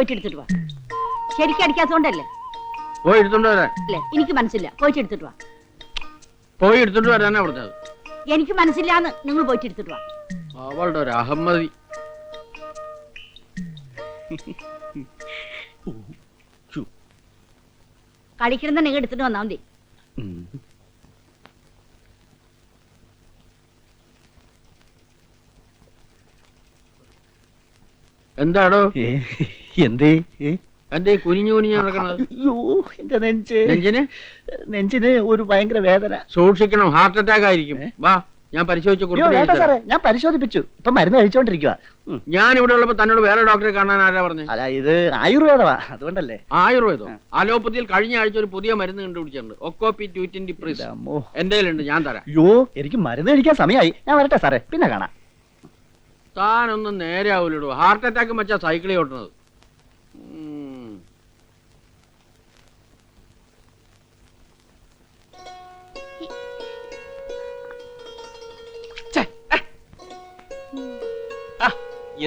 പോയിട്ട് എടുത്തിട്ട് വാ. ശരിക്കും അടിക്കാത്തോണ്ടല്ലേ? പോയി എടുത്തോണ്ട് വരാൻ. അല്ലേ, എനിക്ക് മനസ്സില്ല. പോയിട്ട് എടുത്തിട്ട് വാ. പോയി എടുത്തോണ്ട് വരാനാ പറഞ്ഞത്. എനിക്ക് മനസ്സില്ലാന്ന്. നിങ്ങൾ പോയിട്ട് എടുത്തിട്ട് വാ. അവളുടെ ഒരു അഹമ്മതി. കളിക്കണം നിങ്ങൾ എടുത്തിട്ട് വന്നാ മതി. എന്താടോ എന്തേ എന്തേ കുനിഞ്ഞു കുനിഞ്ഞു നടക്കണത്? അയ്യോ, എന്റെ നെഞ്ചിന് നെഞ്ചിന് ഒരു ഭയങ്കര വേദന. സൂക്ഷിക്കണം, ഹാർട്ട് അറ്റാക്ക് ആയിരിക്കും. വാ, ഞാൻ പരിശോധിച്ച് സാറേ, ഞാൻ പരിശോധിപ്പിച്ചു. ഇപ്പൊ മരുന്ന് കഴിച്ചോണ്ടിരിക്കുക. ഞാൻ ഇവിടെ ഉള്ളപ്പോ തന്നോട് വേറെ ഡോക്ടറെ കാണാൻ ആരാ പറഞ്ഞു? അല്ല, ഇത് ആയുർവേദമാ, അതുകൊണ്ടല്ലേ. ആയുർവേദം? അലോപ്പതിയിൽ കഴിഞ്ഞ ആഴ്ച ഒരു പുതിയ മരുന്ന് കണ്ടുപിടിച്ചിട്ടുണ്ട്. ഒക്കോപി 220 പ്രിസ്. എന്റെ കയ്യിലുണ്ട്, ഞാൻ തരാം. അയ്യോ, എനിക്ക് മരുന്ന് കഴിക്കാൻ സമയമായി. ഞാൻ വരട്ടെ സാറേ, പിന്നെ കാണാം. താനൊന്നും നേരെ ആവൂലോ. ഹാർട്ട് അറ്റാക്ക് വെച്ചാ സൈക്കിളിൽ ഓട്ടുന്നത്.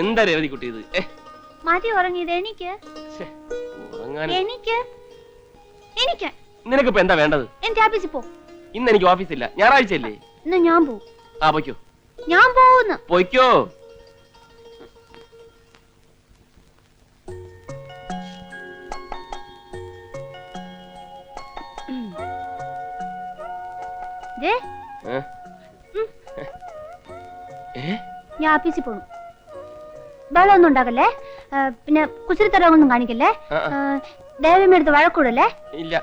എന്താ രേവതി കുട്ടി ഇത്? മതി ഉറങ്ങിയത്. എനിക്ക് നിനക്കിപ്പോ എന്താ വേണ്ടത്? എന്റെ ഓഫീസിൽ പോ. ഇന്ന് എനിക്ക് ഓഫീസില്ല, ഞായറാഴ്ച അല്ലേ. ഇന്ന് ഞാൻ പോവും. ആ, പൊയ്ക്കോ. ഞാൻ പോവുന്നു. പൊയ്ക്കോ. ഞാൻ ഓഫീസിൽ പോണു. ബഹളമൊന്നും ഉണ്ടാക്കല്ലേ. പിന്നെ കുസൃത്തരമൊന്നും കാണിക്കല്ലേ. ദേവമ്മ എടുത്ത് വഴക്കൂടല്ലേ. ഇല്ല.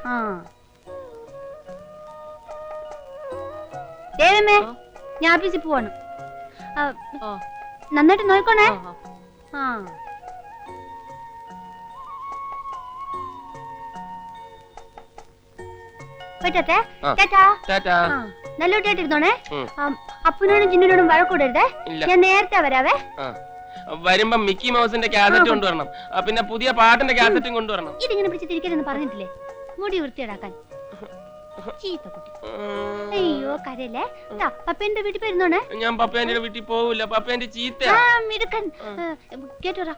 ദേവമ്മേ, ഞാൻ ഓഫീസിൽ പോവാണ്. നന്നായിട്ട് നോക്കണേ. നല്ല കുട്ടിയായിട്ടിരുന്നോണേ. അപ്പനോടും ജിന്നിനോടും വഴക്കൂടരുതേ. ഞാൻ നേരത്തെ വരാവേ. വരുമ്പോ മിക്കി മൗസിന്റെ കാസറ്റ് കൊണ്ടുവരണം. പിന്നെ പുതിയ പാട്ടിന്റെ കാസറ്റും കൊണ്ടുവരണം. ഇതിങ്ങനെ പിടിച്ച് തിരിക്കരുതെന്ന് പറഞ്ഞിട്ടില്ലേ? മുടി വൃത്തിയാക്കാൻ. ചീത്ത കുട്ടി. അയ്യോ, കരയല്ലേ. പപ്പേന്റെ വീട്ടിൽ പോയിരുന്നോണേ. ഞാൻ പപ്പേന്റെ വീട്ടിൽ പോവില്ല. പപ്പേന്റെ ചീത്ത. മിടുക്കൻ. കേട്ടോറാ.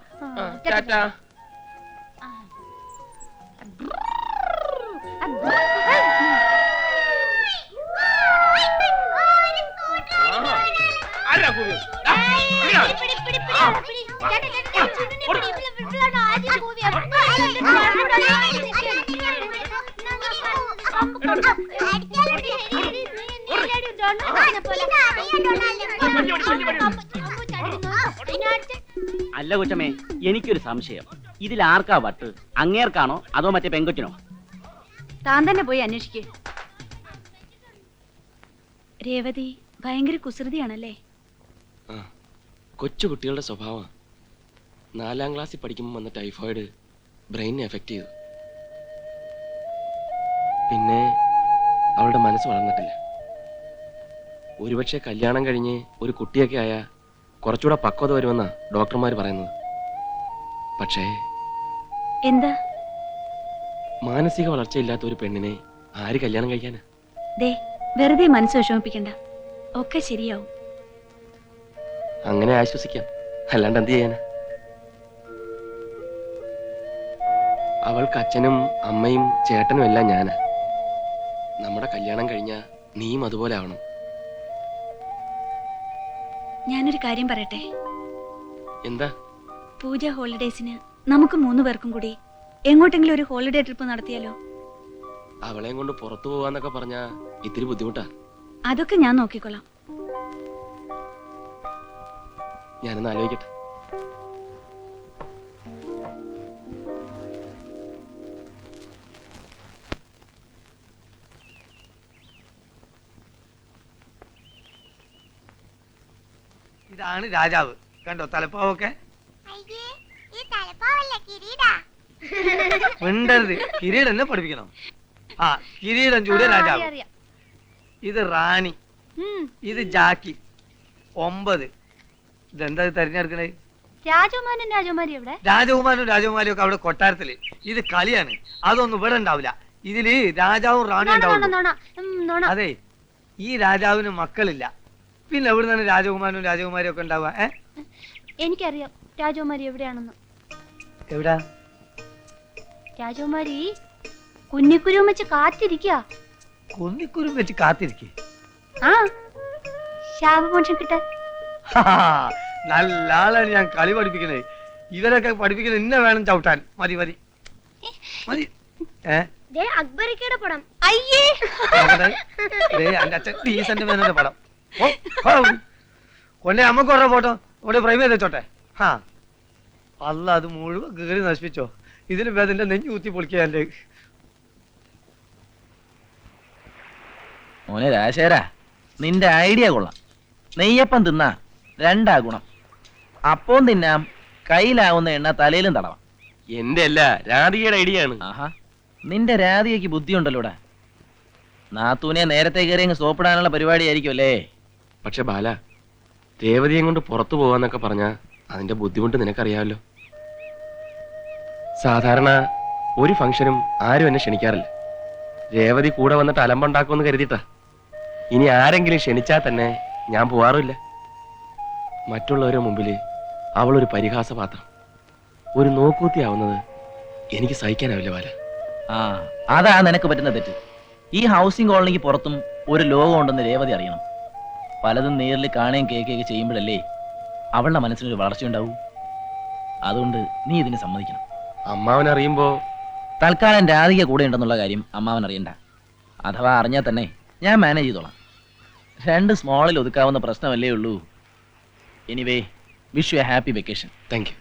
അല്ല കുറ്റമേ, എനിക്കൊരു സംശയം. ഇതിൽ ആർക്കാ വട്ട്? അങ്ങേർക്കാണോ അതോ മറ്റേ പെങ്കൊച്ചിനോ? താൻ തന്നെ പോയി അന്വേഷിക്കേ. രേവതി ഭയങ്കര കുസൃതിയാണല്ലേ. കൊച്ചു കുട്ടികളുടെ സ്വഭാവം. 4ാം ക്ലാസ്സിൽ പഠിക്കുമ്പോൾ വന്ന ടൈഫോയിഡ് ബ്രെയിനിനെ എഫക്ട് ചെയ്തു. പിന്നെ അവളുടെ മനസ്സ് വളർന്നിട്ടില്ല. ഒരുപക്ഷെ കല്യാണം കഴിഞ്ഞ് ഒരു കുട്ടിയൊക്കെ ആയ കുറച്ചുകൂടെ പക്വത വരുമെന്നാ ഡോക്ടർമാർ പറയുന്നത്. പക്ഷേ എന്താ? മാനസിക വളർച്ചയില്ലാത്ത ഒരു പെണ്ണിനെ ആര് കല്യാണം കഴിക്കാനാ? വെറുതെ മനസ്സ് വിഷമിപ്പിക്കണ്ട, ഒക്കെ ശരിയാവും. അങ്ങനെ ആശ്വസിക്കാം, അല്ലാണ്ട് എന്ത് ചെയ്യാനാ? അവൾക്ക് അച്ഛനും അമ്മയും ചേട്ടനും എല്ലാം ഞാനാ. നമ്മുടെ കല്യാണം കഴിഞ്ഞാ നീയും അതുപോലെ ആവണം. ഞാനൊരു കാര്യം പറയട്ടെ. എന്താ? പൂജ ഹോളിഡേസിന് നമുക്ക് 3 പേർക്കും കൂടി എങ്ങോട്ടെങ്കിലും ഒരു ഹോളിഡേ ട്രിപ്പ് നടത്തിയാലോ? അവളെയും കൊണ്ട് പുറത്തു പോവാന്നൊക്കെ പറഞ്ഞാ ഇത്തിരി ബുദ്ധിമുട്ടാ. അതൊക്കെ ഞാൻ നോക്കിക്കൊള്ളാം. ഞാനൊന്ന് ആലോചിക്കട്ടെ. ഇതാണ് രാജാവ്. കണ്ടോ തലപ്പാവൊക്കെ? മിണ്ടരുത്. കിരീടം എന്നെ പഠിപ്പിക്കണം. ആ, കിരീടം ചൂടിയ രാജാവ്. ഇത് റാണി, ഇത് ജാക്കി. 9. ഇതെന്താ തെരഞ്ഞെടുക്കണേ? രാജകുമാരനും രാജകുമാരിയും ഒക്കെ അവിടെ കൊട്ടാരത്തില്. ഇത് കളിയാണ്, അതൊന്നും ഇവിടെ ഉണ്ടാവില്ല. ഇതില് രാജാവും റാണിയും ഉണ്ടാവും. അതെ, ഈ രാജാവിന് മക്കളില്ല. പിന്നെ എവിടെ നിന്നാണ് രാജകുമാരനും രാജകുമാരിയും ഒക്കെ ഉണ്ടാവുക? എനിക്കറിയാം രാജകുമാരി എവിടെയാണെന്ന്. എവിടാ? രാജകുമാരി കുഞ്ഞിക്കുരുവും വെച്ച് കാത്തിരിക്കുക. കൊന്നിക്കുരും വെച്ച് കാത്തിരിക്കേ. ആ ശാപമോക്ഷം കിട്ടാൻ. നല്ല ആളാണ് ഞാൻ കളി പഠിപ്പിക്കുന്നത്. ഇവരൊക്കെ പഠിപ്പിക്കുന്നത് ഇന്ന വേണം ചവിട്ടാൻ. മതി മതി മതി. അക്ബറിക്കയുടെ പടം. അയ്യേ എന്റെ അച്ഛൻ ഡീസന്റ് മേനോന്റെ പടം. കൊണ്ടേ അമ്മക്ക് ഓരോ ഫോട്ടോ ഇവിടെ ഫ്രെയിം ചെയ്ത് വെച്ചോട്ടെ. ആ അല്ല, അത് മുഴുവൻ കീറി നശിപ്പിച്ചോ. ഇതിന് വേദന്റെ നെഞ്ഞു കുത്തി പൊളിക്കുക എന്റെ. മോനെ രാശേരാ, നിന്റെ ഐഡിയ കൊള്ളാം. നെയ്യപ്പം തിന്നാ രണ്ടാ ഗുണം. അപ്പവും തിന്നാം, കയ്യിലാവുന്ന എണ്ണ തലയിലും തടവാം. എന്റെ അല്ല, രാധികയുടെ ഐഡിയ ആണ്. ആഹാ, നിന്റെ രാധികയ്ക്ക് ബുദ്ധിയുണ്ടല്ലോടാ. നാത്തൂനെ നേരത്തെ കയറി അങ്ങ് സോപ്പിടാനുള്ള പരിപാടിയായിരിക്കും അല്ലേ? പക്ഷെ ബാല, രേവതിയെ കൊണ്ട് പുറത്തു പോവാന്നൊക്കെ പറഞ്ഞാ അതിന്റെ ബുദ്ധിമുട്ട് നിനക്കറിയാമല്ലോ. സാധാരണ ഒരു ഫംഗ്ഷനും ആരും എന്നെ ക്ഷണിക്കാറില്ല. രേവതി കൂടെ വന്നിട്ട് അലമ്പുണ്ടാക്കുമെന്ന് കരുതിയിട്ടാ. ഇനി ആരെങ്കിലും ക്ഷണിച്ചാൽ തന്നെ ഞാൻ പോവാറില്ല. മറ്റുള്ളവരുടെ മുമ്പില് അവളൊരു പരിഹാസപാത്രം, ഒരു നോക്കൂത്തിയാവുന്നത് എനിക്ക് സഹിക്കാനാവില്ല ബാല. ആ, അതാ നിനക്ക് പറ്റുന്ന തെറ്റ്. ഈ ഹൗസിംഗ് കോളനിക്ക് പുറത്തും ഒരു ലോകം ഉണ്ടെന്ന് രേവതി അറിയണം. പലതും നേരിൽ കാണുകയും കേൾക്കുകയൊക്കെ ചെയ്യുമ്പോഴല്ലേ അവളുടെ മനസ്സിനൊരു വളർച്ചയുണ്ടാവൂ. അതുകൊണ്ട് നീ ഇതിന് സമ്മതിക്കണം. അമ്മാവൻ അറിയുമ്പോ തൽക്കാലം രാധിക കൂടെ ഉണ്ടെന്നുള്ള കാര്യം അമ്മാവൻ അറിയണ്ട. അഥവാ അറിഞ്ഞാൽ തന്നെ ഞാൻ മാനേജ് ചെയ്തോളാം. 2 സ്മോളിൽ ഒതുക്കാവുന്ന പ്രശ്നമല്ലേ ഉള്ളൂ. Anyway, wish you A happy vacation. Thank you.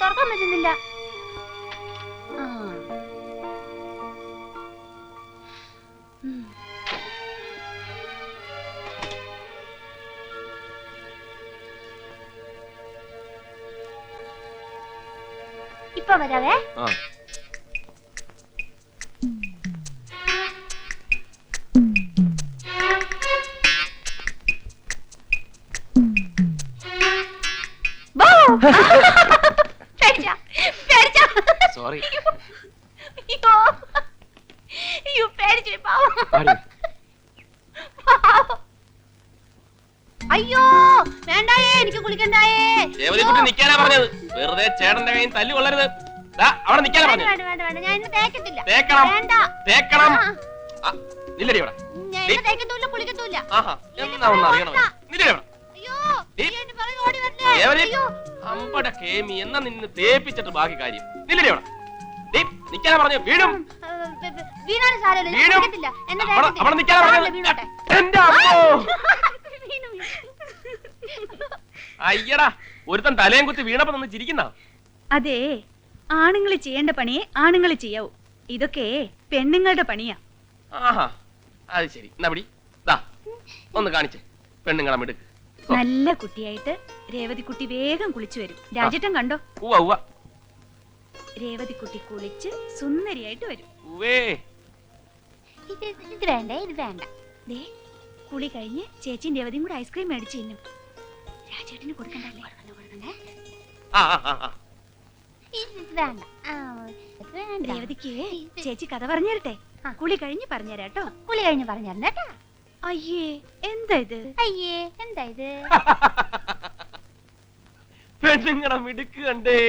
തുറക്കാൻ പറ്റുന്നില്ല. ഇപ്പൊ വരാവേ. ആ സോറി. അയ്യോ വേണ്ടായേ, എനിക്ക് കുളിക്കണ്ടായേ. രേവതിക്കുട്ടി നിക്കാനാ പറഞ്ഞത്. വെറുതെ ചേട്ടന്റെ കയ്യിൽ തല്ലു കൊള്ളരുത്. അവിടെ നിക്കാനാ പറഞ്ഞത്. വേണ്ട വേണ്ട വേണ്ട, ഞാൻ ഇന്ന് തേക്കത്തില്ല. തേക്കണം വേണ്ട, തേക്കണം. നില്ലടി ഇവിടെ. ഞാൻ ഇന്ന് തേക്കത്തൂല്ല കുളിക്കത്തൂല്ല. ആഹാ, എന്നാ ഒന്ന് അറിയണം. നില്ലടി ഇവിടെ. അയ്യോ അയ്യോ, എന്റെ പുറകെ ഓടി വരല്ലേ. രേവതി, അയ്യോ അമ്പട കേമി, എന്നാ നിന്നെ തേപ്പിച്ചിട്ട് ബാക്കി കാര്യം. നില്ലടി ഇവിടെ. നിക്കാനാ പറഞ്ഞത്. വീടും വീണാലും സാരമില്ല, ഞാൻ വീണും. കുളിക്കത്തില്ല. എന്നെ അവിടെ നിക്കാനാ പറഞ്ഞത്. വീണോട്ടെ. എന്റെ അമ്മോ. വീണു, വീണു. അയ്യടാ, ഒരുത്തൻ തലയും കുത്തി വീണപ്പോ നിന്ന് ചിരിക്കുന്ന. അതെ, ആണുങ്ങൾ ചെയ്യേണ്ട പണിയെ ആണുങ്ങൾ ചെയ്യാവൂ. ഇതൊക്കെ പെണ്ണുങ്ങളുടെ പണിയാ. ആഹാ, അത് ശരി. എന്നാ പിടി, ദാ ഒന്ന് കാണിച്ചേ പെണ്ണുങ്ങളെ മിടുക്ക്. നല്ല കുട്ടിയായിട്ട് രേവതിക്കുട്ടി വേഗം കുളിച്ചു വരും. രാജേട്ടൻ കണ്ടോ? ഉവ്വ ഉവ്വ. രേവതിക്കുട്ടി കുളിച്ച് സുന്ദരിയായിട്ട് വരും. ഉവ്വേ. ഇത് വേണ്ട, ഇത് വേണ്ട. ദേ, കുളി കഴിഞ്ഞ് ചേച്ചിയും രേവതിയും കൂടെ ഐസ്ക്രീം മേടിച്ചു തിന്നും. രാജേട്ടന് കൊടുക്കണ്ടല്ലേ? കൊടുക്കണ്ടേ? ആ ആ ആ ആ. ഇത് വേണ്ട. ഇത് വേണ്ട. രേവതിക്ക് ചേച്ചി കഥ പറഞ്ഞു തരട്ടെ? കുളി കഴിഞ്ഞ് പറഞ്ഞുതരാട്ടോ. കുളി കഴിഞ്ഞ് പറഞ്ഞു തരണേട്ടാ. അയ്യേ, എന്താ ഇത്? അയ്യേ എന്താ ഇത്? പെണ്ണുങ്ങളെ മിടുക്ക് കണ്ടേ.